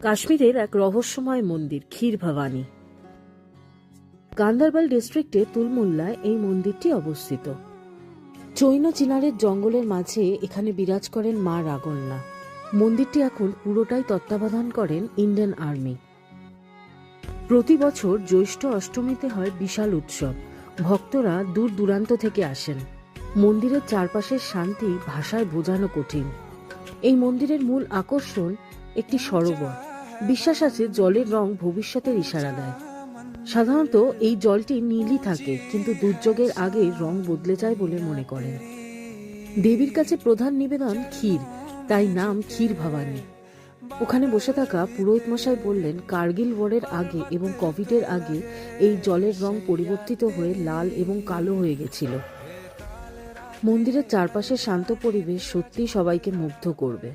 কাশ্মীরের এক রহস্যময় মন্দির ক্ষীর ভবানী। গান্দারবাল ডিস্ট্রিক্টে তুলমুল্লায় এই মন্দিরটি অবস্থিত। চৈন চিনারের জঙ্গলের মাঝে এখানে বিরাজ করেন মা রাগল্লা। মন্দিরটি এখন পুরোটাই তত্ত্বাবধান করেন ইন্ডিয়ান আর্মি। প্রতি বছর জ্যৈষ্ঠ অষ্টমীতে হয় বিশাল উৎসব। ভক্তরা দূর দূরান্ত থেকে আসেন। মন্দিরের চারপাশের শান্তি ভাষায় বোঝানো কঠিন। এই মন্দিরের মূল আকর্ষণ একটি সরোবর। বিশ্বাস আছে জলের রং ভবিষ্যতের ইশারা দেয়। সাধারণত এই জলটি নীলই থাকে, কিন্তু দুর্যোগের আগে রং বদলে যায় বলে মনে করেন। দেবীর কাছে প্রধান নিবেদন ক্ষীর, তাই নাম ক্ষীর ভবানী। ওখানে বসে থাকা পুরোহিত মশাই বললেন, কার্গিল ওয়ারের আগে এবং কোভিডের আগে এই জলের রং পরিবর্তিত হয়ে লাল এবং কালো হয়ে গেছিল। মন্দিরের চারপাশের শান্ত পরিবেশ সত্যিই সবাইকে মুগ্ধ করবে।